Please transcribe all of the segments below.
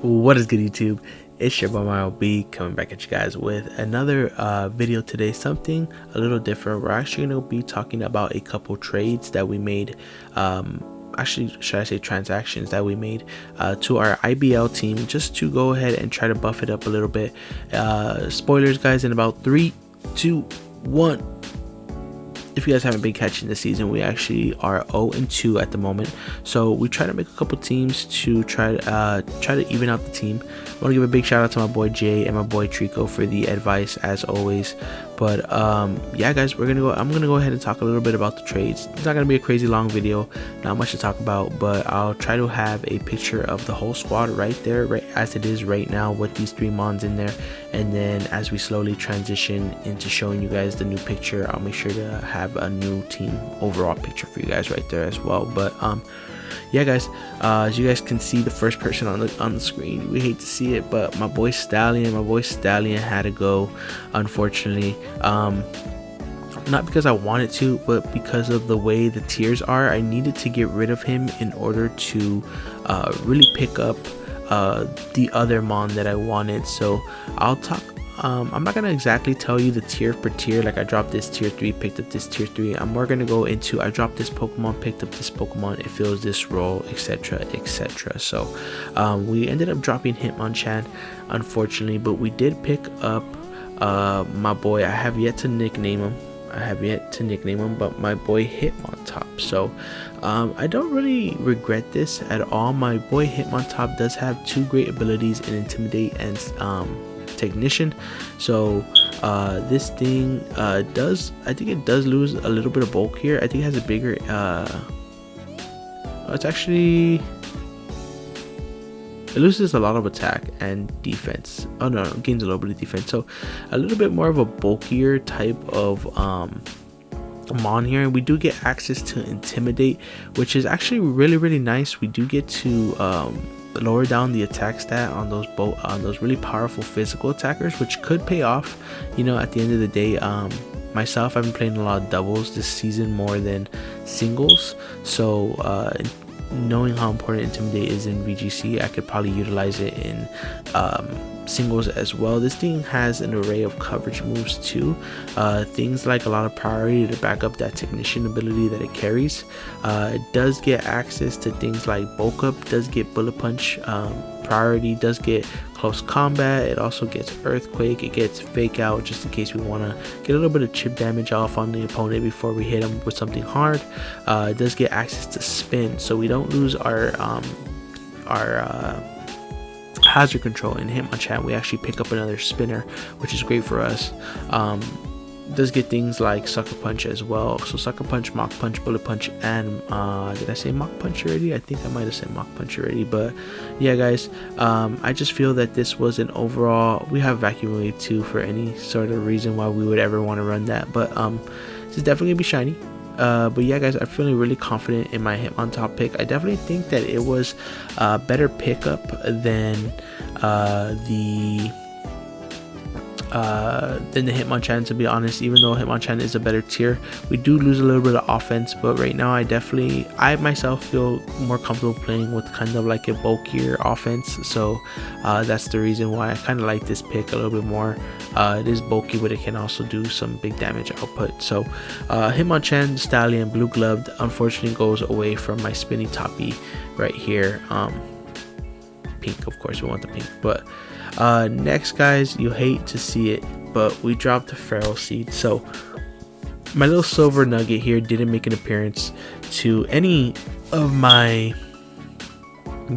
What is good, YouTube? It's your boy Mario B coming back at you guys with another video today. Something a little different. We're actually going to be talking about a couple trades that we made, actually should I say transactions that we made to our IBL team, just to go ahead and try to buff it up a little bit. Spoilers, guys, in about 3, 2, 1. If you guys haven't been catching this season, we actually are 0-2 at the moment. So we try to make a couple teams to try to even out the team. I want to give a big shout out to my boy Jay and my boy Trico for the advice as always. But yeah, guys, I'm gonna go ahead and talk a little bit about the trades. It's not gonna be a crazy long video, not much to talk about, but I'll try to have a picture of the whole squad right there, right as it is right now, with these 3 mons in there. And then as we slowly transition into showing you guys the new picture, I'll make sure to have a new team overall picture for you guys right there as well. But yeah, guys, as you guys can see, the first person on the screen, we hate to see it, but my boy Stallion had to go, unfortunately. Not because I wanted to, but because of the way the tiers are. I needed to get rid of him in order to really pick up the other mon that I wanted. So I'll talk. I'm not gonna exactly tell you the tier per tier, like I dropped this tier 3, picked up this tier 3. I'm more gonna go into I dropped this Pokemon, picked up this Pokemon, it fills this role, etc, etc. So we ended up dropping Hitmontop, unfortunately, but we did pick up my boy. I have yet to nickname him, but my boy Hitmontop. So I don't really regret this at all. My boy Hitmontop does have 2 great abilities in Intimidate and Technician. So this thing I think it does lose a little bit of bulk here. I think it has a bigger it loses a lot of attack and defense. Oh no, it gains a little bit of defense. So a little bit more of a bulkier type of mon here. And we do get access to Intimidate, which is actually really nice. We do get to lower down the attack stat on those really powerful physical attackers, which could pay off, you know, at the end of the day. Myself, I've been playing a lot of doubles this season more than singles, so knowing how important Intimidate is in VGC, I could probably utilize it in singles as well. This thing has an array of coverage moves too, things like a lot of priority to back up that Technician ability that it carries. It does get access to things like bulk up, does get bullet punch priority, does get close combat, it also gets earthquake, it gets fake out just in case we want to get a little bit of chip damage off on the opponent before we hit them with something hard. It does get access to spin, so we don't lose our hazard control in Hitmontop. We actually pick up another spinner, which is great for us. Does get things like Sucker Punch as well. So Sucker Punch, Mach Punch, Bullet Punch, and did I say Mach Punch already? I think I might have said Mach Punch already. But yeah, guys, I just feel that this was an overall. We have Vacuum Wave too for any sort of reason why we would ever want to run that. But this is definitely gonna be shiny. But yeah, guys, I'm feeling really confident in my Hitmontop pick. I definitely think that it was a better pickup than the Hitmonchan, to be honest. Even though Hitmonchan is a better tier, we do lose a little bit of offense. But right now, I myself feel more comfortable playing with kind of like a bulkier offense. So that's the reason why I kind of like this pick a little bit more. It is bulky, but it can also do some big damage output. So Hitmonchan, Stallion, Blue Gloved, unfortunately goes away from my Spinny Toppy right here. Pink, of course, we want the pink. But next, guys, you hate to see it, but we dropped the Feral Seed. So my little silver nugget here didn't make an appearance to any of my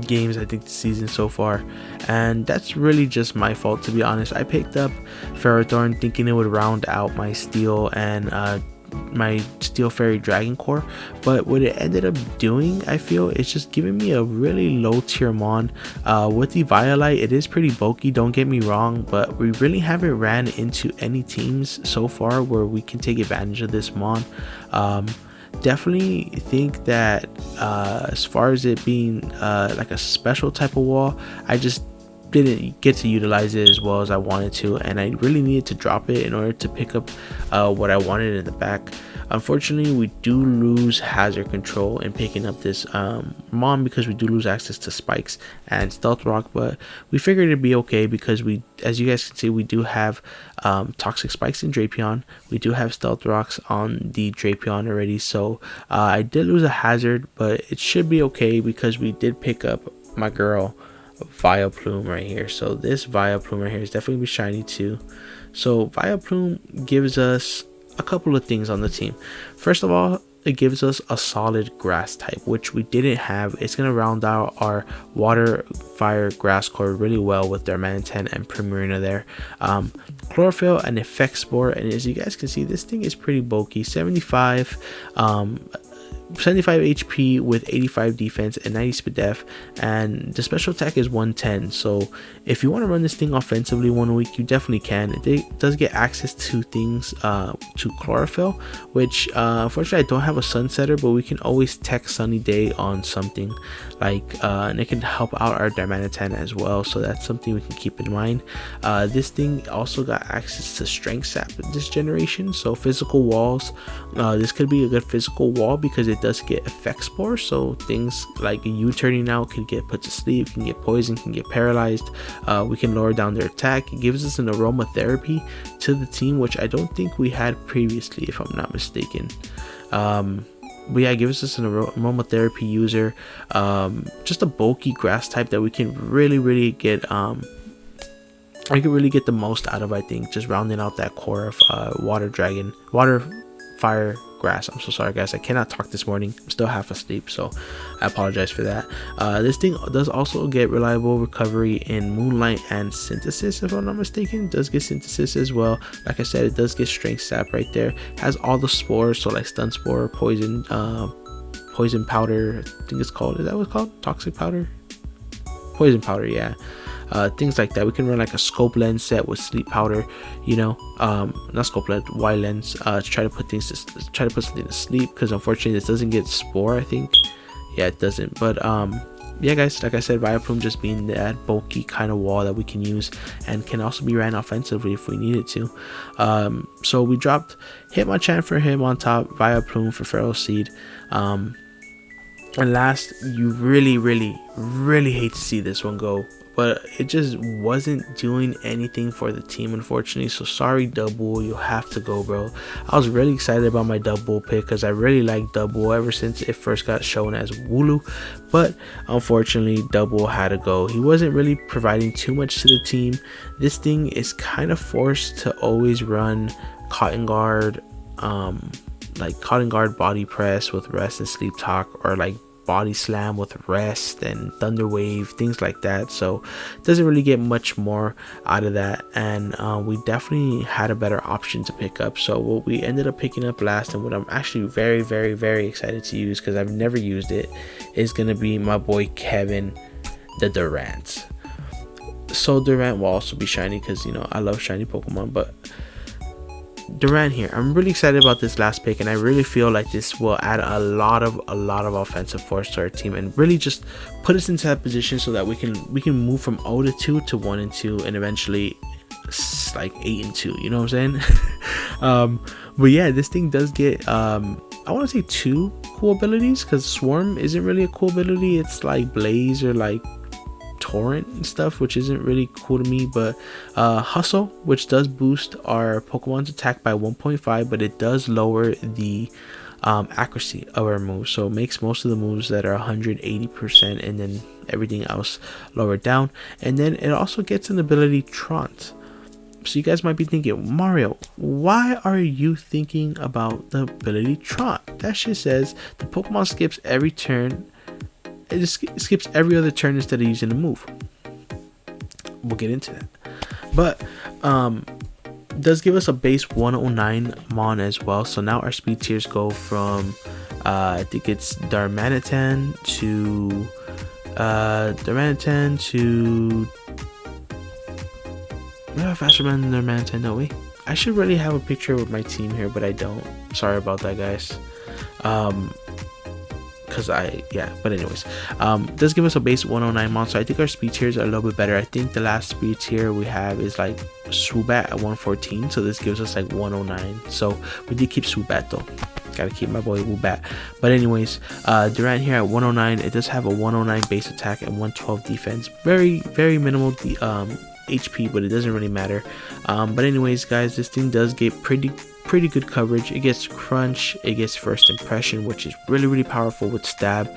games, I think, this season so far, and that's really just my fault, to be honest. I picked up Ferrothorn thinking it would round out my Steel and my Steel Fairy Dragon Core, but what it ended up doing, I feel, it's just giving me a really low tier mon. With the Violite, it is pretty bulky, don't get me wrong, but we really haven't ran into any teams so far where we can take advantage of this mon. Definitely think that as far as it being like a special type of wall, I just didn't get to utilize it as well as I wanted to, and I really needed to drop it in order to pick up what I wanted in the back. Unfortunately, we do lose hazard control in picking up this Mon, because we do lose access to spikes and stealth rock, but we figured it'd be okay because we, as you guys can see, we do have toxic spikes in Drapion. We do have stealth rocks on the Drapion already, so I did lose a hazard, but it should be okay because we did pick up my girl Vileplume right here. So this Vileplume right here is definitely be shiny too. So Vileplume gives us a couple of things on the team. First of all, it gives us a solid grass type, which we didn't have. It's going to round out our water, fire, grass core really well with Darmanitan and Primarina there. Chlorophyll and Effect Spore, and as you guys can see, this thing is pretty bulky. 75 HP with 85 defense and 90 speed def, and the special attack is 110. So if you want to run this thing offensively one week, you definitely can. It does get access to things to chlorophyll, which unfortunately I don't have a sunsetter, but we can always tech Sunny Day on something like and it can help out our Darmanitan as well, so that's something we can keep in mind. This thing also got access to strength sap this generation, so physical walls, this could be a good physical wall because it does get effect spore, so things like you turning out can get put to sleep, can get poisoned, can get paralyzed. We can lower down their attack. It gives us an aromatherapy to the team, which I don't think we had previously, if I'm not mistaken. But yeah, it gives us an aromatherapy user, just a bulky grass type that we can really get I could really get the most out of, I think, just rounding out that core of water, fire, grass. I'm so sorry guys, I cannot talk this morning. I'm still half asleep, so I apologize for that. This thing does also get reliable recovery in Moonlight and Synthesis, if I'm not mistaken. It does get Synthesis as well. Like I said, it does get Strength Sap right there. Has all the spores, so like Stun Spore, Poison Powder, I think it's called. Is that what it's called? Toxic Powder? Poison Powder, yeah. Things like that. We can run like a scope lens set with sleep powder, you know, not scope lens, Y lens, to try to put something to sleep, because unfortunately this doesn't get spore, I think. Yeah, it doesn't. But yeah guys, like I said, Vileplume just being that bulky kind of wall that we can use and can also be ran offensively if we needed to. So we dropped Hitmontop for Hitmontop, Vileplume for Feral Seed, and last, you really hate to see this one go, but it just wasn't doing anything for the team, unfortunately. So sorry, Double, you'll have to go, bro. I was really excited about my Double pick because I really like Double ever since it first got shown as Wooloo, but unfortunately Double had to go. He wasn't really providing too much to the team. This thing is kind of forced to always run Cotton Guard, like Cotton Guard body press with rest and sleep talk, or like body slam with rest and thunder wave, things like that. So it doesn't really get much more out of that, and we definitely had a better option to pick up. So what we ended up picking up last, and what I'm actually very excited to use because I've never used it, is gonna be my boy Kevin, the Durant. So Durant will also be shiny because, you know, I love shiny Pokemon, but Durant here, I'm really excited about this last pick, and I really feel like this will add a lot of offensive force to our team and really just put us into that position so that we can move from 0 to 2 to 1 and 2 and eventually like 8 and 2, you know what I'm saying? But yeah, this thing does get I want to say 2 cool abilities, because Swarm isn't really a cool ability. It's like Blaze or like Torrent and stuff, which isn't really cool to me. But Hustle, which does boost our Pokemon's attack by 1.5, but it does lower the accuracy of our moves, so it makes most of the moves that are 180% and then everything else lowered down. And then it also gets an ability Traunt. So you guys might be thinking, Mario, why are you thinking about the ability Traunt? That shit says the Pokemon skips every turn. It just skips every other turn instead of using a move. We'll get into that. But it does give us a base 109 Mon as well. So now our speed tiers go from I think it's Darmanitan to we have a faster man than Darmanitan, don't we? I should really have a picture with my team here, but I don't. Sorry about that, guys. But anyways, does give us a base 109 Mon, so I think our speed tiers are a little bit better. I think the last speed tier we have is like Swoobat at 114, so this gives us like 109. So we did keep Swoobat though. Gotta keep my boy Woobat. But anyways, Durant here at 109. It does have a 109 base attack and 112 defense. Very minimal HP, but it doesn't really matter. But anyways, guys, this thing does get pretty good coverage. It gets crunch, it gets first impression, which is really powerful with stab.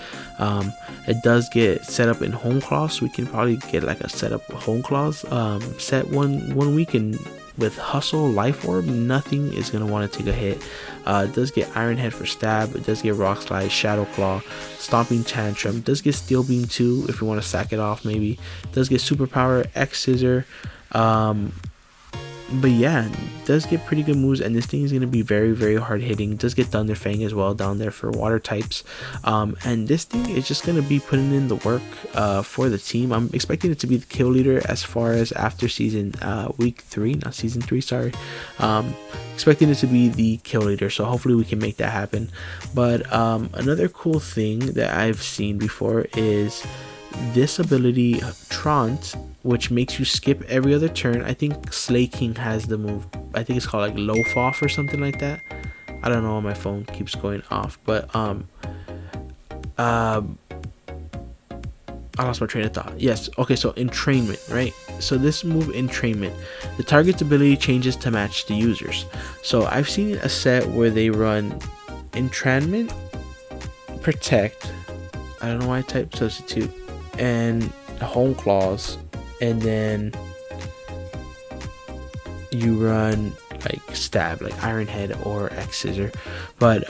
It does get set up in home claws, so we can probably get like a setup home claws set one week, and with hustle, life orb, nothing is gonna want to take a hit. It does get iron head for stab. It does get rock slide, shadow claw, stomping tantrum. It does get steel beam too if you want to sack it off maybe. It does get superpower, X scissor. But yeah, it does get pretty good moves, and this thing is going to be very hard hitting. It does get Thunder Fang as well down there for water types, and this thing is just going to be putting in the work for the team. I'm expecting it to be the kill leader as far as after season week 3, not season 3, sorry. Expecting it to be the kill leader, so hopefully we can make that happen. But another cool thing that I've seen before is this ability Trant, which makes you skip every other turn. I think Slay King has the move. I think it's called like Loaf Off or something like that. I don't know, my phone keeps going off, but I lost my train of thought. Yes, okay, so entrainment, right? So this move, entrainment, the target's ability changes to match the users. So I've seen a set where they run entrainment, protect, I don't know why I typed substitute, and home claws, and then you run like stab, like iron head or X scissor, but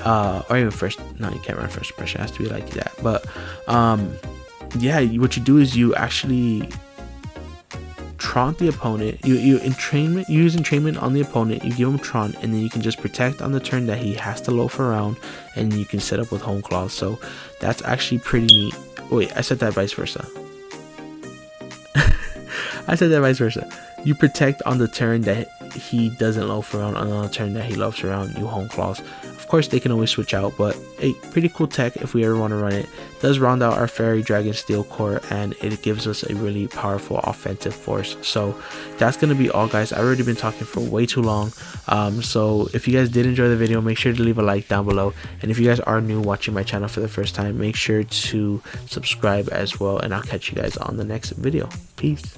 or even first, no, you can't run first impression, it has to be like that. But yeah, what you do is you actually Trant the opponent, you use entrainment on the opponent, you give him Trant, and then you can just protect on the turn that he has to loaf around, and you can set up with home claws. So that's actually pretty neat. Wait, I said that vice versa. I said that vice versa. You protect on the turn that he doesn't loaf around, on the turn that he loafs around, you home claws. Of course, they can always switch out, but hey, pretty cool tech if we ever want to run it. It does round out our Fairy Dragon Steel Core, and it gives us a really powerful offensive force. So that's going to be all, guys. I've already been talking for way too long. So if you guys did enjoy the video, make sure to leave a like down below. And if you guys are new watching my channel for the first time, make sure to subscribe as well. And I'll catch you guys on the next video. Peace.